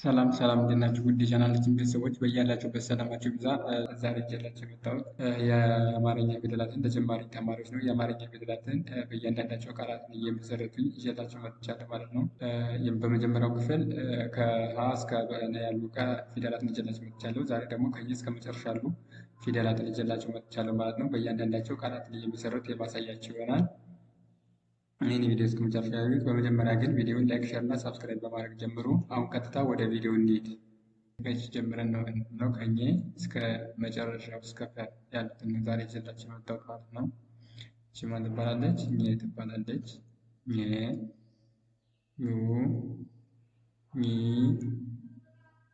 ሰላም ሰላም እንዴት ናችሁ? ውድ የቻናላችን ቤተሰቦች በያላችሁበት ሰላማችሁ ይብዛ። ዛሬ ይዤላችሁ የመጣሁት የአማርኛ ፊደላትን ተጨማሪ ተማሪዎች ነው። የአማርኛ ፊደላትን በእያንዳንዳቸው ቃላትን እየመሰረቱኝ ይዤላችሁ መጥቻለሁ ማለት ነው። በመጀመሪያው ክፍል ከሀ እስከ በ ያሉ ፊደላትን ይዤላችሁ መጥቻለሁ። ዛሬ ደግሞ ከየ እስከ መጨረሻ ያሉ ፊደላትን ይዤላችሁ መጥቻለሁ ማለት ነው። በእያንዳንዳቸው ቃላትን እየመሰረቱ የማሳያችሁ ይሆናል። ይህን ቪዲዮ እስከ መጨረሻ ያዩት። በመጀመሪያ ግን ቪዲዮውን ላይክ፣ ሸር እና ሳብስክራይብ በማድረግ ጀምሩ። አሁን ቀጥታ ወደ ቪዲዮ እንሂድ። ከዚህ ጀምረን ነው ከኘ እስከ መጨረሻው እስከ ፈ ያሉትን ዛሬ ይዤላችሁ የመጣሁት ማለት ነው። እሺ ማን ትባላለች? ኘ ትባላለች። ኘ፣ ኙ፣ ኚ፣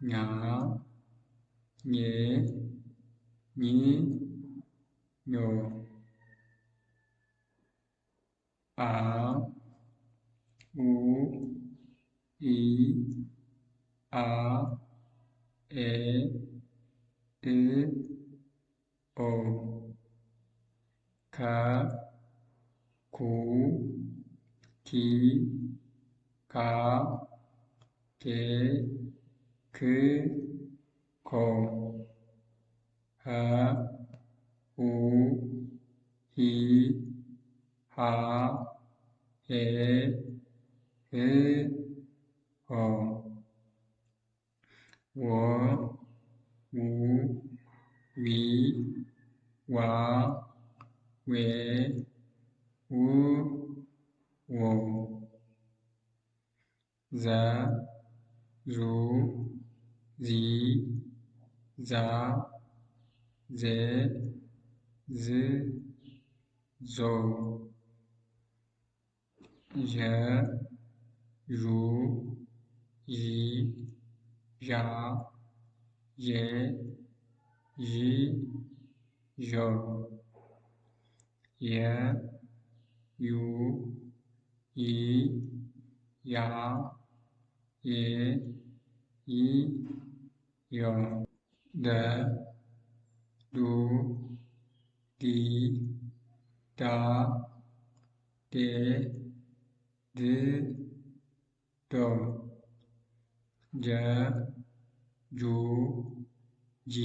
ኛ፣ ኘ፣ ኚ፣ ኞ፣ አ፣ ኡ፣ ኢ፣ አ፣ ኤ፣ እ፣ ኦ፣ ከ፣ ኩ፣ ኪ፣ ካ፣ ኬ፣ ክ፣ ኮ፣ ኸ፣ ሁ፣ ሂ፣ ሃ፣ ሄ፣ ህ፣ ሆ፣ ወ፣ ው፣ ዊ፣ ዋ፣ ዌ፣ ው፣ ዎ፣ ዘ፣ ዙ፣ ዚ፣ ዛ፣ ዜ፣ ዝ፣ ዞ፣ ዠ፣ ዡ፣ ዢ፣ ዣ፣ ዤ፣ ዢ፣ ዦ፣ የ፣ ዩ፣ ይ፣ ያ፣ ዬ፣ ይ፣ ዮ፣ ደ፣ ዱ፣ ዲ፣ ዳ፣ ዴ፣ ድ፣ ዶ፣ ጀ፣ ጁ፣ ጂ፣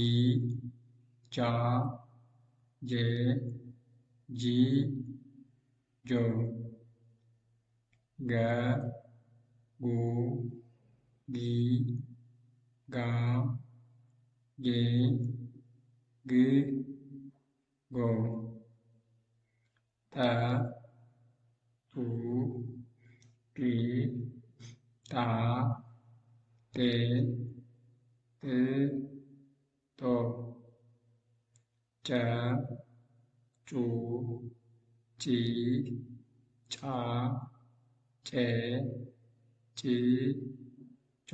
ጃ፣ ጄ፣ ጂ፣ ጆ፣ ገ፣ ጉ፣ ጊ፣ ጋ፣ ጌ፣ ግ፣ ጎ፣ ጠ፣ ጡ፣ ጢ፣ ጣ፣ ጤ፣ ጥ፣ ጦ፣ ጨ፣ ጩ፣ ጪ፣ ጫ፣ ጬ፣ ጭ፣ ጮ፣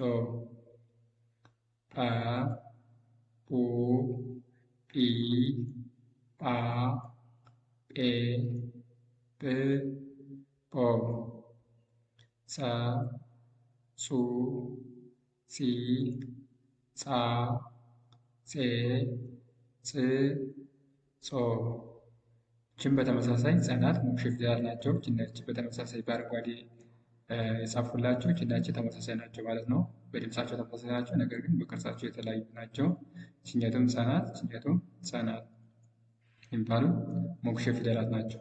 ጰ፣ ጱ፣ ጲ፣ ጳ፣ ጴ፣ ጵ፣ ጶ፣ ጸ፣ ጹ፣ ጺ፣ ጻ፣ ጼ፣ ጽ፣ ጾ። ይህችም በተመሳሳይ ህጻናት ሞክሼ ፊደላት ናቸው። እነዚህ በተመሳሳይ በአረንጓዴ የጻፉላቸው እነዚህ ተመሳሳይ ናቸው ማለት ነው። በድምጻቸው ተመሳሳይ ናቸው፣ ነገር ግን በቅርጻቸው የተለያዩ ናቸው። ችኛቱም ህጻናት ችኛቱም ህጻናት የሚባሉ ሞክሼ ፊደላት ናቸው።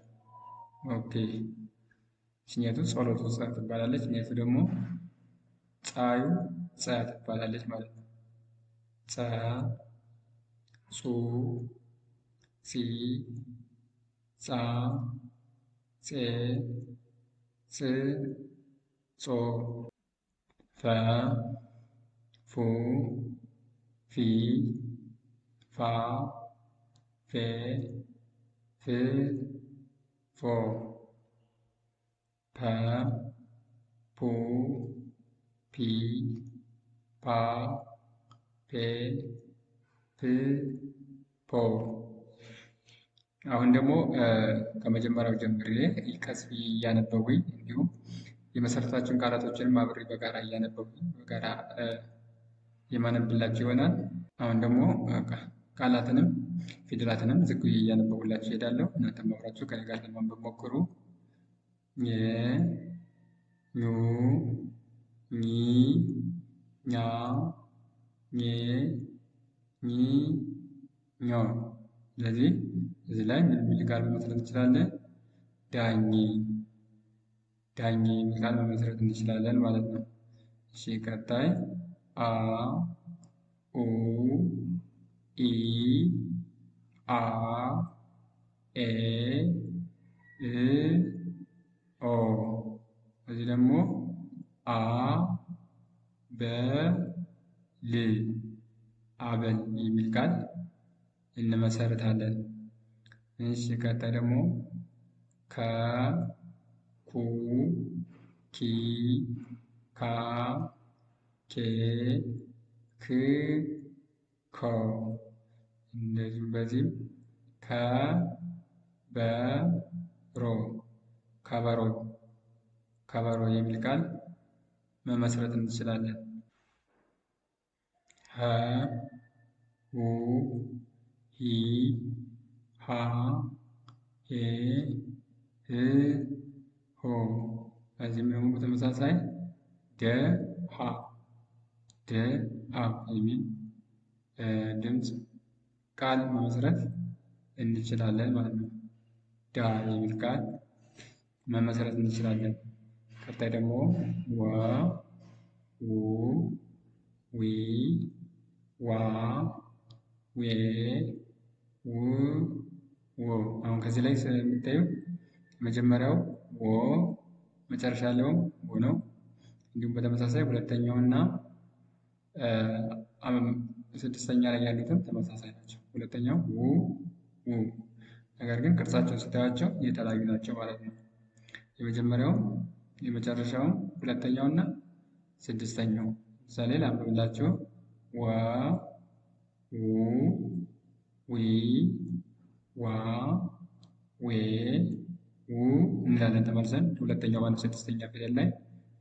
ኦኬ። ችኛቱ ጸሎቱ ጸ ትባላለች። ችኛቱ ደግሞ ጻዩ ጸ ትባላለች ማለት ነው። ጸ፣ ጹ፣ ጺ፣ ጻ፣ ጼ፣ ጽ፣ ጾ፣ ፈ፣ ፉ፣ ፊ፣ ፋ፣ ፌ፣ ፍ፣ ፎ፣ ፐ፣ ፑ፣ ፒ፣ ፓ፣ ፔ፣ ፕ፣ ፖ። አሁን ደግሞ ከመጀመሪያው ጀምሬ ቀስ ብዬ እያነበቡኝ እንዲሁም የመሰረታችሁን ቃላቶችንም አብሬ በጋራ እያነበቡኝ በጋራ የማነብላችሁ ይሆናል። አሁን ደግሞ ቃላትንም ፊደላትንም ዝቅ ብዬ እያነበቡላችሁ እሄዳለሁ። እናንተም አብራችሁ ከኔ ጋር ለማንበብ ሞክሩ። ኘ፣ ኙ፣ ኚ፣ ኛ ኜ ኚ ኞ። ስለዚህ እዚህ ላይ ምን የሚል ቃል መመስረት እንችላለን? ዳኜ ዳኜ የሚል ቃል መመስረት እንችላለን ማለት ነው። እሺ ቀጣይ አ ኡ ኢ አ ኤ እ ኦ። እዚህ ደግሞ አ በ ል አበል የሚል ቃል እንመሰርታለን። እሺ ቀጣይ ደግሞ ከ ኩ ኪ ካ ኬ ክ ኮ። እንደዚሁም በዚህም ከ በ ሮ ከበሮ ከበሮ የሚል ቃል መመስረት እንችላለን። ሀ ሁ ሂ ሃ ሄ ህ ሆ። ከዚህም ደግሞ በተመሳሳይ ደ ሀ ደ አ የሚል ድምፅ ቃል መመስረት እንችላለን ማለት ነው። ዳ የሚል ቃል መመስረት እንችላለን። ቀጣይ ደግሞ ወ ው ዊ ዋ ዌ ው ዎ። አሁን ከዚህ ላይ የምታዩ መጀመሪያው ወ መጨረሻ ያለውም ወ ነው። እንዲሁም በተመሳሳይ ሁለተኛው እና ስድስተኛ ላይ ያሉትም ተመሳሳይ ናቸው። ሁለተኛው ው ው፣ ነገር ግን ቅርጻቸውን ስታያቸው የተለያዩ ናቸው ማለት ነው። የመጀመሪያው የመጨረሻውም ሁለተኛው እና ስድስተኛው። ምሳሌ ላንብብላችሁ። ወ ው ዊ ዋ ዌ ው እንላለን ተመልሰን ሁለተኛው ባለ ስድስተኛ ፊደል ላይ፣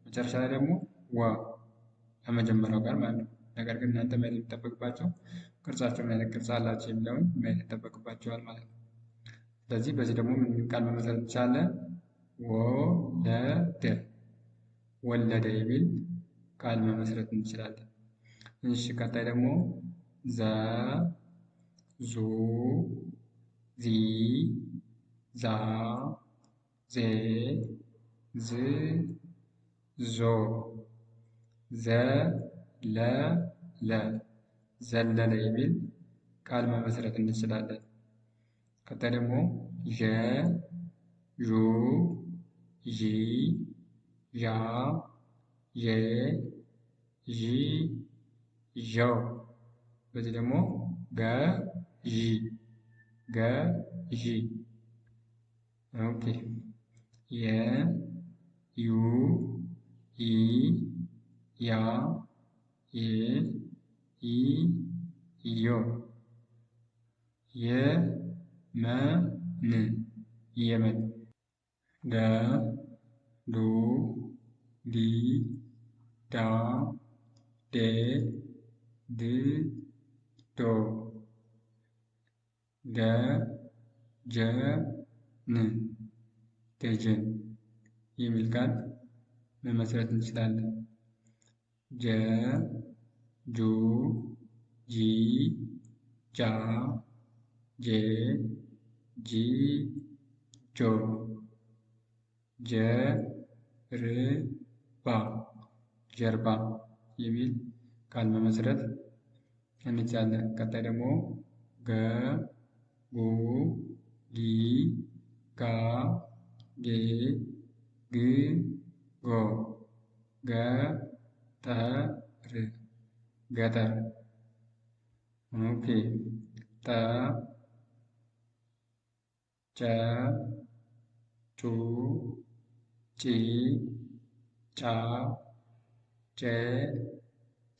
መጨረሻ ላይ ደግሞ ወ ከመጀመሪያው ጋር ማለት ነው። ነገር ግን እናንተ ማየት የሚጠበቅባቸው ቅርጻቸው ምን አይነት ቅርጽ አላቸው የሚለውን ማየት ይጠበቅባቸዋል ማለት ነው። ስለዚህ በዚህ ደግሞ ምን ቃል መመሰረት እንችላለን? ወለደ ወለደ የሚል ቃል መመስረት እንችላለን። እሺ ቀጣይ ደግሞ ዘ ዙ ዚ ዛ ዜ ዝ ዞ ዘ ለ ለ ዘለለ የሚል ቃል መመስረት እንችላለን። ቀጣይ ደግሞ ዠ ዡ ዢ ዣ ዤ ዢ ዠው። በዚህ ደግሞ ገ ዢ ገ ዢ። ኦኬ የ ዩ ይ ያ ዬ ይ ዮ። የመን የመን። ደ ዱ ዲ ዳ ዴ ድ ዶ። ደ ጀ ን ደጀን የሚል ቃል መመስረት እንችላለን። ጀ ጁ ጂ ጃ ጄ ጂ ጆ። ጀርባ ጀርባ የሚል ቃል መመስረት እንችላለን። ቀጣይ ደግሞ ገ ጉ ጊ ጋ ጌ ግ ጎ ገጠር ገጠር። ኦኬ ጠ ጨ ጩ ጪ ጫ ጬ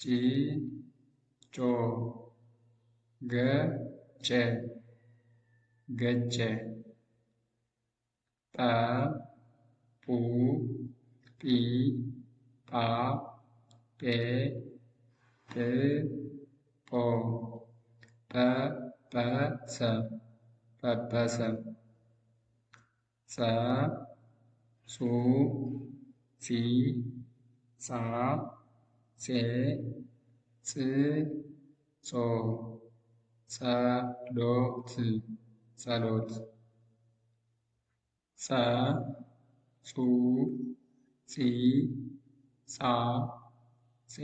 ጪ ጮ ገጨ ገጨ። ጠ ጱ ጲ ጳ ጴ ጵ ጶ ጰጰሰ ጰጰሰ። ጸ ጹ ጺ ጻ ፄ ፅ ጾ ጸሎት ጸሎት ጸ ጹ ጺ ጻ ፄ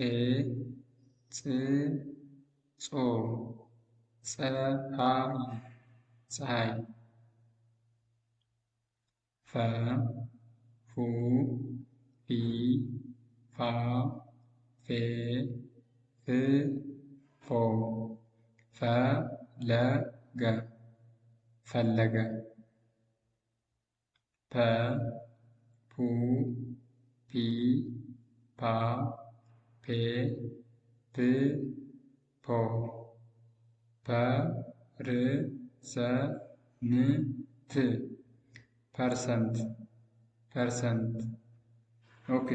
ፅ ጾ ፀሐይ ፀሐይ ፈ ፉ ፊ ፋ ፌ ፍ ፎ ፈለገ ፈለገ ፐ ፑ ፒ ፓ ፔ ፕ ፖ ፐርሰንት ፐርሰንት ፐርሰንት። ኦኬ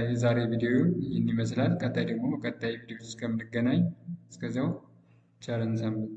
የዛሬ ቪዲዮ ይህን ይመስላል። ቀጣይ ደግሞ በቀጣይ ቪዲዮ እስከምንገናኝ እስከዚያው ቸርን ሰንብት።